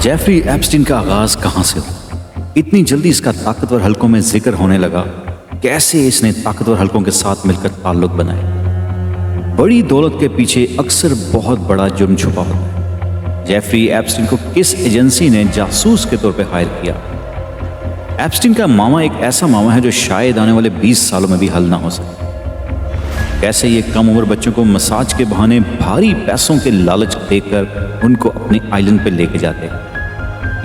Jeffrey Epstein का आगाज कहां से हुआ? इतनी जल्दी इसका ताकतवर हलकों में जिक्र होने लगा। कैसे इसने ताकतवर हलकों के साथ मिलकर ताल्लुक बनाए? बड़ी दौलत के पीछे अक्सर बहुत बड़ा जुर्म छुपा होता है। जेफरी एप्स्टीन को किस एजेंसी ने जासूस के तौर पर हायर किया? एप्स्टीन का मामा एक ऐसा मामा है जो शायद आने वाले 20 सालों में भी हल ना हो सके। कैसे ये कम उम्र बच्चों को मसाज के बहाने भारी पैसों के लालच देकर उनको अपने आइलैंड पर लेके जाते हैं।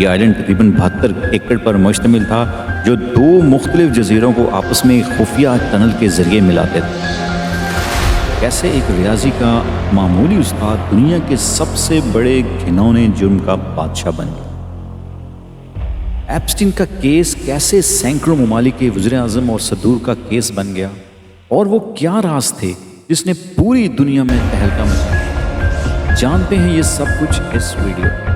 ये आइलैंड तकरीबन 72 एकड़ पर मुश्तमिल था, जो 2 मुख्तलिफ जजीरों को आपस में खुफिया टनल के जरिए मिलाते थे। कैसे एक रियाजी का मामूली उस्ताद दुनिया के सबसे बड़े घिनौने जुर्म का बादशाह बन गया। एप्स्टीन का केस कैसे सैकड़ों ममालिक के वज़ीर आज़म और सदूर का केस बन गया, और वो क्या राज थे जिसने पूरी दुनिया में तहलका मचाया? जानते हैं ये सब कुछ इस वीडियो में।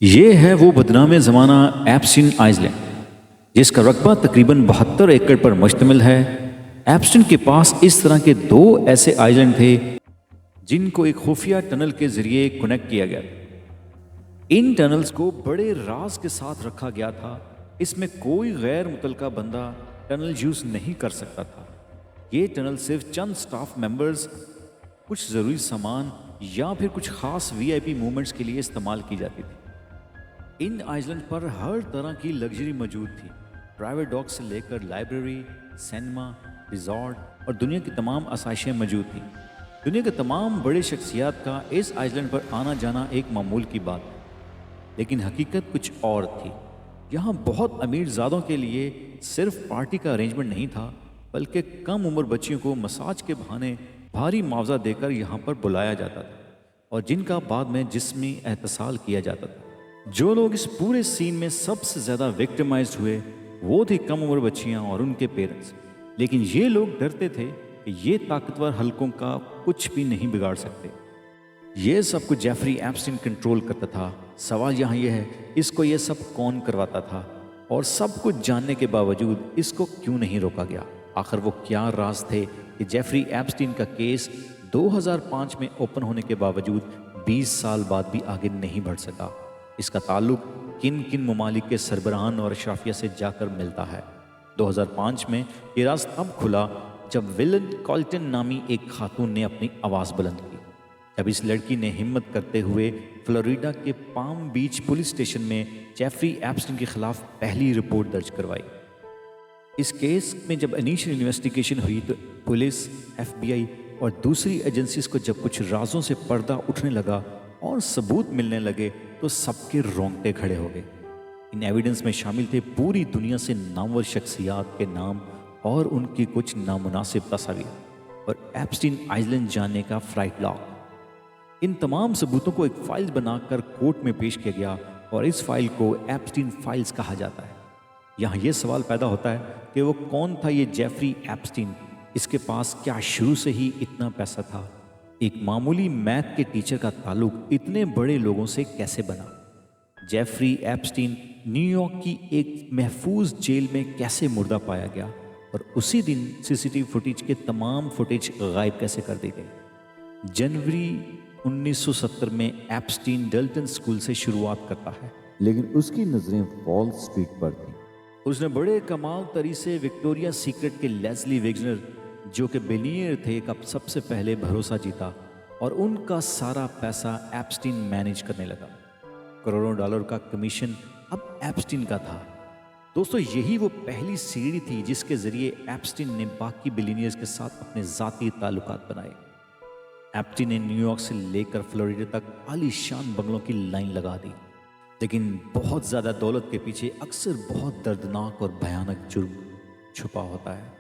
ये है वो बदनामे ज़माना एप्स्टीन आइलैंड, जिसका रकबा तकरीबन 72 एकड़ पर मुश्तमिल है। एप्स्टीन के पास इस तरह के 2 ऐसे आइलैंड थे जिनको एक खुफिया टनल के जरिए कनेक्ट किया गया। इन टनल्स को बड़े राज के साथ रखा गया था। इसमें कोई गैर मुतलका बंदा टनल यूज नहीं कर सकता था। ये टनल सिर्फ चंद स्टाफ मेंबर्स, कुछ ज़रूरी सामान या फिर कुछ खास वीआईपी मूवमेंट्स के लिए इस्तेमाल की जाती थी। इन आइलैंड पर हर तरह की लग्जरी मौजूद थी। प्राइवेट डॉग से लेकर लाइब्रेरी, सिनेमा, रिजॉर्ट और दुनिया की तमाम आसाइशें मौजूद थी। दुनिया के तमाम बड़े शख्सियात का इस आइलैंड पर आना जाना एक मामूल की बात है, लेकिन हकीकत कुछ और थी। यहाँ बहुत अमीर ज़ादों के लिए सिर्फ पार्टी का अरेंजमेंट नहीं था, बल्कि कम उम्र बच्चियों को मसाज के बहाने भारी मुआवजा देकर यहाँ पर बुलाया जाता था, और जिनका बाद में जिस्मी एहतसाल किया जाता था। जो लोग इस पूरे सीन में सबसे ज़्यादा विक्टिमाइज्ड हुए वो थी कम उम्र बच्चियाँ और उनके पेरेंट्स। लेकिन ये लोग डरते थे कि ये ताकतवर हलकों का कुछ भी नहीं बिगाड़ सकते। ये सब कुछ जेफरी एप्स्टीन कंट्रोल करता था। सवाल यहाँ यह है, इसको ये सब कौन करवाता था, और सब कुछ जानने के बावजूद इसको क्यों नहीं रोका गया? आखिर वो क्या राज थे कि जेफरी एप्स्टीन का केस 2005 में ओपन होने के बावजूद 20 साल बाद भी आगे नहीं बढ़ सका? इसका ताल्लुक किन किन ममालिक के सरबराहान और अशराफिया से जाकर मिलता है? 2005 में ये राज तब खुला जब विलन कॉल्टन नामी एक खातून ने अपनी आवाज़ बुलंद की। जब इस लड़की ने हिम्मत करते हुए फ्लोरिडा के पाम बीच पुलिस स्टेशन में जेफरी एप्स्टीन के खिलाफ पहली रिपोर्ट दर्ज करवाई। इस केस में जब इनिशियल इन्वेस्टिगेशन हुई तो पुलिस, FBI और दूसरी एजेंसीज को जब कुछ राजों से पर्दा उठने लगा और सबूत मिलने लगे तो सबके रोंगटे खड़े हो गए। इन एविडेंस में शामिल थे पूरी दुनिया से नामवर शख्सियात के नाम और उनकी कुछ नामुनासिब तस्वीर और एप्स्टीन आइलैंड जाने का फ्लाइट लॉग। इन तमाम सबूतों को एक फाइल बनाकर कोर्ट में पेश किया गया, और इस फाइल को एप्स्टीन फाइल्स कहा जाता है। यहाँ ये सवाल पैदा होता है कि वो कौन था ये जेफरी एप्स्टीन? इसके पास क्या शुरू से ही इतना पैसा था? एक मामूली मैथ के टीचर का ताल्लुक इतने बड़े लोगों से कैसे बना? जेफरी एप्स्टीन न्यूयॉर्क की एक महफूज जेल में कैसे मुर्दा पाया गया, और उसी दिन CCTV फुटेज के तमाम फुटेज गायब कैसे कर दी गई? जनवरी 1970 में एप्स्टीन डल्टन स्कूल से शुरुआत करता है, लेकिन उसकी नज़रें वॉल स्ट्रीट पर थीं। उसने बड़े कमाल तरी से विक्टोरिया सीक्रेट के लेस्ली वेगनर, जो कि बिलियनियर थे, का सबसे पहले भरोसा जीता, और उनका सारा पैसा एप्स्टीन मैनेज करने लगा। करोड़ों डॉलर का कमीशन अब एप्स्टीन का था। दोस्तों, यही वो पहली सीढ़ी थी जिसके जरिए एप्स्टीन ने बाकी बिलियनियर्स के साथ अपने ज़ाती ताल्लुकात बनाए। एप्स्टीन ने न्यूयॉर्क से लेकर फ्लोरिडा तक आलीशान बंगलों की लाइन लगा दी, लेकिन बहुत ज़्यादा दौलत के पीछे अक्सर बहुत दर्दनाक और भयानक जुर्म छुपा होता है।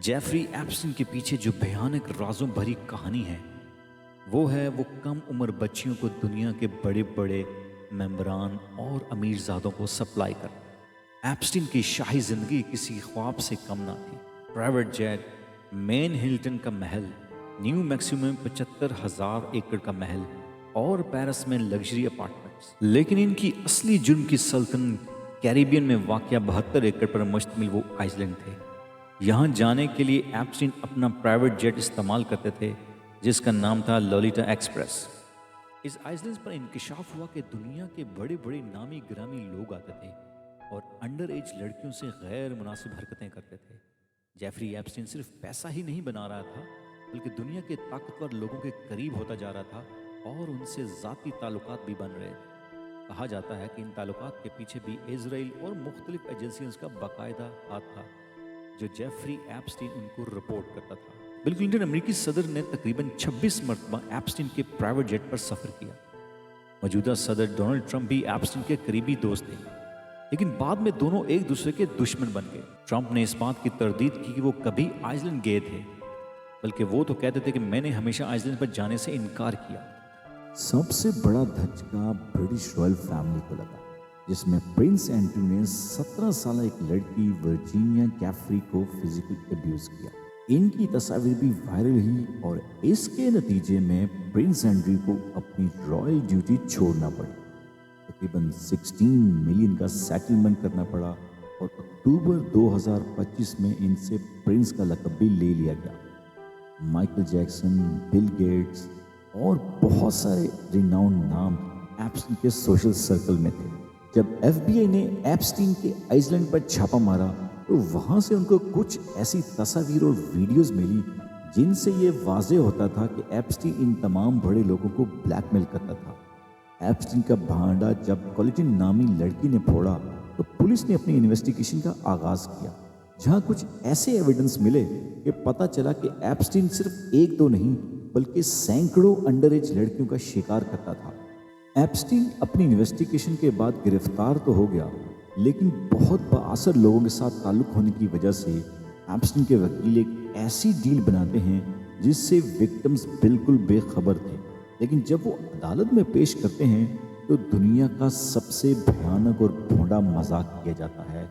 जेफरी एप्स्टीन के पीछे जो भयानक राजों भरी कहानी है, वो है वो कम उम्र बच्चियों को दुनिया के बड़े बड़े मेंबरान और अमीर ज़ादों को सप्लाई कर। एप्स्टीन की शाही ज़िंदगी किसी ख्वाब से कम ना थी। प्राइवेट जेट, मेन हिल्टन का महल, न्यू मैक्सिको में 75,000 एकड़ का महल, और पेरिस में लग्जरी अपार्टमेंट्स। लेकिन इनकी असली जुर्म की सल्तनत कैरिबियन में वाक़या 72 एकड़ पर मुश्तमिल वो आइलैंड थे। यहाँ जाने के लिए एप्स्टीन अपना प्राइवेट जेट इस्तेमाल करते थे जिसका नाम था लोलिटा एक्सप्रेस। इस आइसलैंड पर इंकशाफ हुआ कि दुनिया के बड़े बड़े नामी गिरामी लोग आते थे और अंडर एज लड़कियों से गैर मुनासिब हरकतें करते थे। जेफरी एप्स्टीन सिर्फ पैसा ही नहीं बना रहा था बल्कि दुनिया के ताकतवर लोगों के करीब होता जा रहा था और उनसे ज़ाती ताल्लुकात भी बन रहे थे। कहा जाता है कि इन ताल्लुकात के पीछे भी इजराइल और मुख्तलिफ एजेंसियों का बाकायदा हाथ था जो जेफरी एप्स्टीन उनको रिपोर्ट करता था। बिल क्लिंटन अमेरिकी सदर ने तकरीबन 26 मरतबा एप्स्टीन के प्राइवेट जेट पर सफ़र किया। मौजूदा सदर डोनाल्ड ट्रंप भी एप्स्टीन के करीबी दोस्त थे, लेकिन बाद में दोनों एक दूसरे के दुश्मन बन गए। ट्रंप ने इस बात की तरदीद की कि वो कभी आइसलैंड गए थे, बल्कि वो तो कहते थे कि मैंने हमेशा आइसलैंड पर जाने से इनकार किया। सबसे बड़ा धचका ब्रिटिश रॉयल फैमिली को लगा, जिसमें प्रिंस एंड्रू ने 17 साल एक लड़की वर्जीनिया कैफरी को फिजिकल अब्यूज किया। इनकी तस्वीर भी वायरल हुई और इसके नतीजे में प्रिंस एंड्रू को अपनी रॉयल ड्यूटी छोड़ना पड़ी। तकरीबन 16 मिलियन का सेटलमेंट करना पड़ा और अक्टूबर 2025 में इनसे प्रिंस का लक़ब भी ले लिया गया। माइकल जैक्सन, बिल गेट्स और बहुत सारे रिनाउंड नाम एप्स्टीन के सोशल सर्कल में थे। जब FBI ने एप्स्टीन के आइसलैंड पर छापा मारा तो वहाँ से उनको कुछ ऐसी तस्वीर और वीडियोस मिली जिनसे ये वाज़ेह होता था कि एप्स्टीन इन तमाम बड़े लोगों को ब्लैकमेल करता था। एप्स्टीन का भांडा जब कोलिन नामी लड़की ने फोड़ा तो पुलिस ने अपनी इन्वेस्टिगेशन का आगाज़ किया, जहाँ कुछ ऐसे एविडेंस मिले कि पता चला कि एप्स्टीन सिर्फ एक दो नहीं बल्कि सैकड़ों अंडर एज लड़कियों का शिकार करता था। एप्स्टीन अपनी इन्वेस्टिगेशन के बाद गिरफ्तार तो हो गया, लेकिन बहुत बाअसर लोगों के साथ ताल्लुक होने की वजह से एप्स्टीन के वकील एक ऐसी डील बनाते हैं जिससे विक्टिम्स बिल्कुल बेखबर थे, लेकिन जब वो अदालत में पेश करते हैं तो दुनिया का सबसे भयानक और भोंडा मजाक किया जाता है।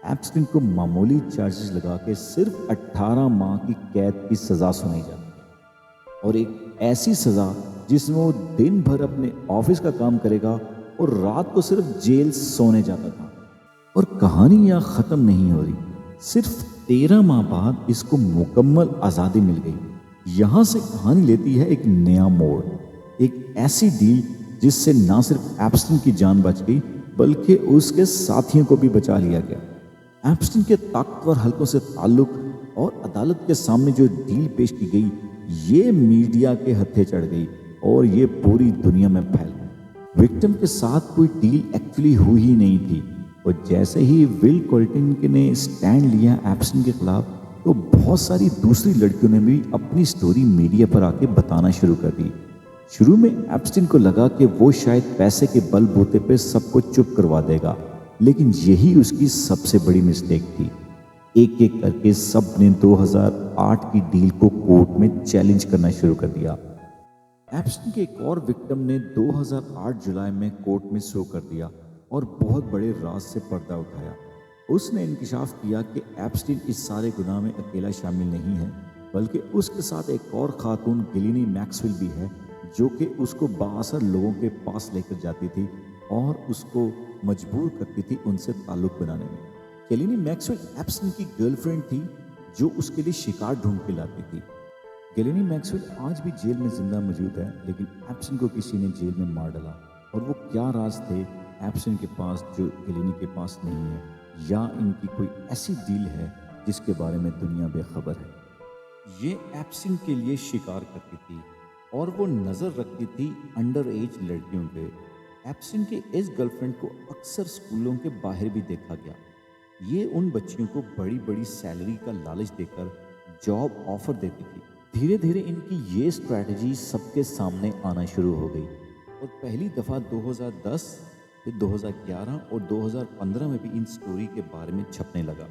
एप्स्टीन को मामूली चार्जेस लगा के सिर्फ 18 माह की कैद की सज़ा सुनाई जाती है, और एक ऐसी सज़ा जिसमें वो दिन भर अपने ऑफिस का काम करेगा और रात को सिर्फ जेल सोने जाता था। और कहानी यहाँ ख़त्म नहीं हो रही, सिर्फ 13 माह बाद इसको मुकम्मल आज़ादी मिल गई। यहाँ से कहानी लेती है एक नया मोड़, एक ऐसी डील जिससे ना सिर्फ एप्स्टीन की जान बच गई बल्कि उसके साथियों को भी बचा लिया गया। एप्स्टीन के ताकतवर हलकों से ताल्लुक और अदालत के सामने जो डील पेश की गई ये मीडिया के हत्थे चढ़ गई और ये पूरी दुनिया में फैल गई। विक्टिम के साथ कोई डील एक्चुअली हुई ही नहीं थी, और जैसे ही बिल क्लिंटन ने स्टैंड लिया एप्स्टीन के खिलाफ तो बहुत सारी दूसरी लड़कियों ने भी अपनी स्टोरी मीडिया पर आके बताना शुरू कर दी। शुरू में एप्स्टीन को लगा कि वो शायद पैसे के बलबूते पे सबको चुप करवा देगा, लेकिन यही उसकी सबसे बड़ी मिस्टेक थी। एक एक करके सब ने 2008 की डील को कोर्ट में चैलेंज करना शुरू कर दिया। एप्स्टीन के एक और विक्टिम ने 2008 जुलाई में कोर्ट में शो कर दिया और बहुत बड़े राज से पर्दा उठाया। उसने इंकशाफ किया कि एप्स्टीन इस सारे गुनाह में अकेला शामिल नहीं है, बल्कि उसके साथ एक और खातून गिलिनी मैक्सवेल भी है जो कि उसको बाअसर लोगों के पास लेकर जाती थी और उसको मजबूर करती थी उनसे ताल्लुक बनाने में। गिलिनी मैक्सवेल एप्स्टीन की गर्लफ्रेंड थी जो उसके लिए शिकार ढूंढ के लाती थी। गिलिनी मैक्सवेल आज भी जेल में जिंदा मौजूद है, लेकिन एप्स्टीन को किसी ने जेल में मार डाला। और वो क्या राज थे एप्स्टीन के पास जो गिलिनी के पास नहीं है, या इनकी कोई ऐसी डील है जिसके बारे में दुनिया बेखबर है। ये एप्स्टीन के लिए शिकार करती थी और वो नज़र रखती थी अंडर एज लड़कियों पे। एप्स्टीन के इस गर्लफ्रेंड को अक्सर स्कूलों के बाहर भी देखा गया। ये उन बच्चियों को बड़ी बड़ी सैलरी का लालच देकर जॉब ऑफर देती थी। धीरे धीरे इनकी ये स्ट्रैटेजी सबके सामने आना शुरू हो गई और पहली दफ़ा 2010, फिर 2011 और 2015 में भी इन स्टोरी के बारे में छपने लगा।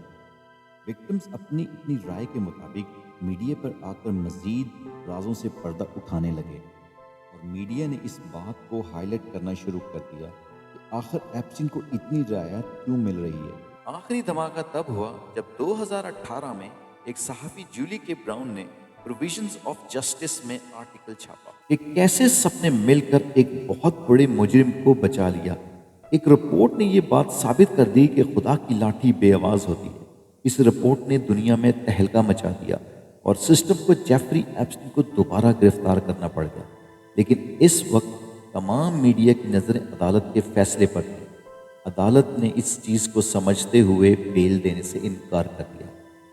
विक्टिम्स अपनी अपनी राय के मुताबिक मीडिया पर आकर मज़ीद राजों से पर्दा उठाने लगे और मीडिया ने इस बात को हाईलाइट करना शुरू कर दिया कि आखिर एप्स्टीन को इतनी रियायत क्यों मिल रही है। आखिरी धमाका तब हुआ जब 2018 में एक सहाफ़ी जूली के ब्राउन ने प्रोविजंस ऑफ जस्टिस में आर्टिकल छापा कि कैसे सबने मिलकर एक बहुत बड़े मुजरिम को बचा लिया। एक रिपोर्ट ने यह बात साबित कर दी कि खुदा की लाठी बेआवाज होती है। اس رپورٹ نے دنیا میں تہلکہ مچا دیا اور سسٹم کو جیفری ایپسٹین کو دوبارہ گرفتار کرنا پڑ گیا، لیکن اس وقت تمام میڈیا کی نظریں عدالت کے فیصلے پر تھیں۔ عدالت نے اس چیز کو سمجھتے ہوئے بیل دینے سے انکار کر دیا۔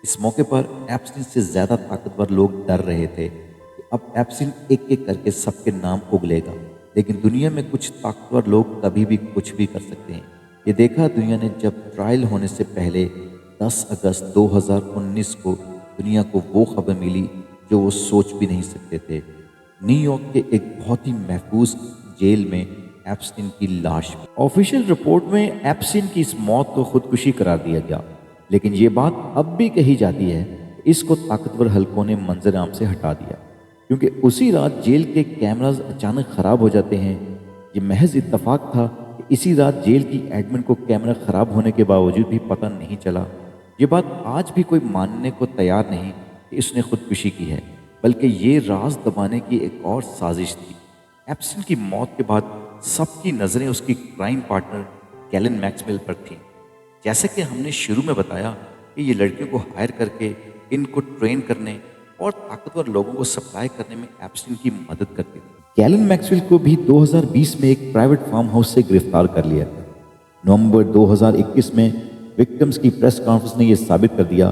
اس موقع پر ایپسٹین سے زیادہ طاقتور لوگ ڈر رہے تھے کہ اب ایپسٹین ایک ایک کر کے سب کے نام اگلے گا، لیکن دنیا میں کچھ طاقتور لوگ کبھی بھی کچھ بھی کر سکتے ہیں۔ یہ دیکھا دنیا نے جب ٹرائل ہونے سے پہلے 10 اگست 2019 کو دنیا کو وہ خبر ملی جو وہ سوچ بھی نہیں سکتے تھے۔ نیو یارک کے ایک بہت ہی محفوظ جیل میں ایپسٹین کی لاش۔ آفیشیل رپورٹ میں ایپسٹین کی اس موت کو خودکشی قرار دیا گیا، لیکن یہ بات اب بھی کہی جاتی ہے کہ اس کو طاقتور حلقوں نے منظر عام سے ہٹا دیا، کیونکہ اسی رات جیل کے کیمراز اچانک خراب ہو جاتے ہیں۔ یہ محض اتفاق تھا کہ اسی رات جیل کی ایڈمن کو کیمرہ خراب ہونے کے باوجود بھی پتہ نہیں چلا۔ یہ بات آج بھی کوئی ماننے کو تیار نہیں کہ اس نے خودکشی کی ہے، بلکہ یہ راز دبانے کی ایک اور سازش تھی۔ ایپسٹین کی موت کے بعد سب کی نظریں اس کی کرائم پارٹنر گیلن میکسویل پر تھیں۔ جیسے کہ ہم نے شروع میں بتایا کہ یہ لڑکیوں کو ہائر کر کے ان کو ٹرین کرنے اور طاقتور لوگوں کو سپلائی کرنے میں ایپسٹین کی مدد کرتی تھی۔ گیلن میکسویل کو بھی 2020 میں ایک پرائیویٹ فارم ہاؤس سے گرفتار کر لیا تھا۔ نومبر 2021 میں وکٹمز کی پریس کانفرنس نے یہ ثابت کر دیا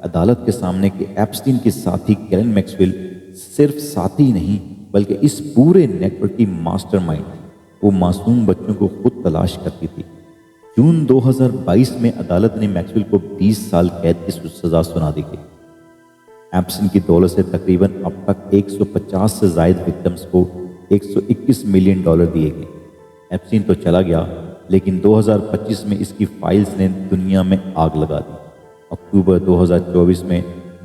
عدالت کے سامنے کہ ایپسٹین کے ساتھی گیلن میکسویل صرف ساتھی نہیں بلکہ اس پورے نیٹ ورک کی ماسٹر مائنڈ تھی۔ وہ معصوم بچوں کو خود تلاش کرتی تھی۔ جون 2022 میں عدالت نے میکسویل کو 20 سال قید کی سزا سنا دی گئی۔ ایپسٹین کی دولت سے تقریباً اب تک 150 سے زائد وکٹمز کو $121 ملین دیے گئے۔ ایپسٹین تو چلا گیا، لیکن 2025 میں اس کی فائلز نے دنیا میں آگ لگا دی۔ اکتوبر 2024 میں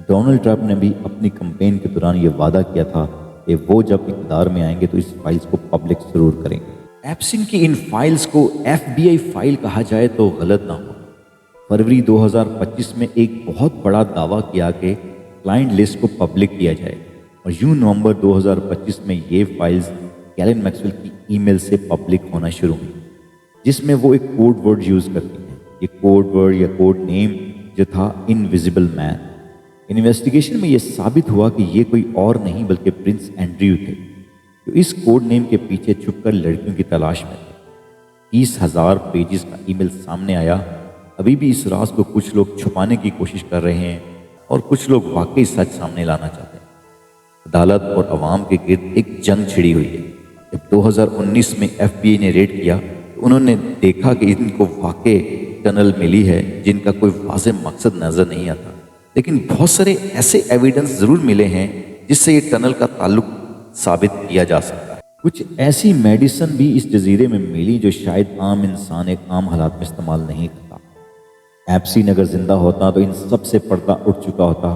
ڈونلڈ ٹرمپ نے بھی اپنی کمپین کے دوران یہ وعدہ کیا تھا کہ وہ جب اقتدار میں آئیں گے تو اس فائلز کو پبلک ضرور کریں گے۔ ایپسٹین کی ان فائلز کو FBI فائل کہا جائے تو غلط نہ ہو۔ فروری 2025 میں ایک بہت بڑا دعویٰ کیا کہ کلائنٹ لسٹ کو پبلک کیا جائے، اور یوں نومبر 2025 میں یہ فائلز گیلن میکسویل کی ای میل سے پبلک ہونا شروع ہوئی، جس میں وہ ایک کوڈ ورڈ یوز کرتی ہیں۔ یہ کوڈ ورڈ یا کوڈ نیم جو تھا انویزیبل مین۔ انویسٹیگیشن میں یہ ثابت ہوا کہ یہ کوئی اور نہیں بلکہ پرنس اینڈریو تھے، جو اس کوڈ نیم کے پیچھے چھپ کر لڑکیوں کی تلاش میں تھے۔ 30,000 پیجز کا ای میل سامنے آیا۔ ابھی بھی اس راز کو کچھ لوگ چھپانے کی کوشش کر رہے ہیں اور کچھ لوگ واقعی سچ سامنے لانا چاہتے ہیں۔ عدالت اور عوام کے گرد ایک جنگ چھڑی ہوئی ہے۔ جب 2019 میں FBI نے ریڈ کیا تو انہوں نے دیکھا کہ ان کو واقع ٹنل ملی ہے جن کا کوئی واضح مقصد نظر نہیں آتا، لیکن بہت سارے ایسے ایویڈنس ضرور ملے ہیں جس سے یہ ٹنل کا تعلق ثابت کیا جا سکتا ہے۔ کچھ ایسی میڈیسن بھی اس جزیرے میں ملی جو شاید عام انسان ایک عام حالات میں استعمال نہیں کرتا۔ ایپسٹین اگر زندہ ہوتا تو ان سب سے پردہ اٹھ چکا ہوتا۔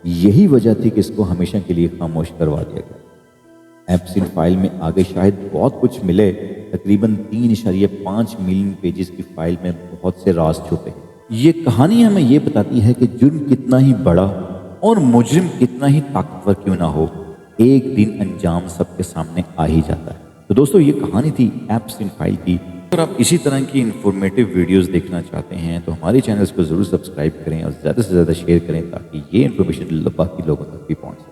یہی وجہ تھی کہ اس کو ہمیشہ کے لیے خاموش کروا دیا گیا۔ ایپسٹین فائل میں آگے شاید بہت کچھ ملے۔ تقریباً 3.5 ملین پیجز کی فائل میں بہت سے راز چھپے۔ یہ کہانی ہمیں یہ بتاتی ہے کہ جرم کتنا ہی بڑا اور مجرم کتنا ہی طاقتور کیوں نہ ہو، ایک دن انجام سب کے سامنے آ ہی جاتا ہے۔ تو دوستو، یہ کہانی تھی ایپسٹین فائل کی۔ اگر آپ اسی طرح کی انفارمیٹیو ویڈیوز دیکھنا چاہتے ہیں تو ہمارے چینلز کو ضرور سبسکرائب کریں اور زیادہ سے زیادہ شیئر کریں تاکہ یہ انفارمیشن باقی لوگوں تک بھی پہنچ سکے۔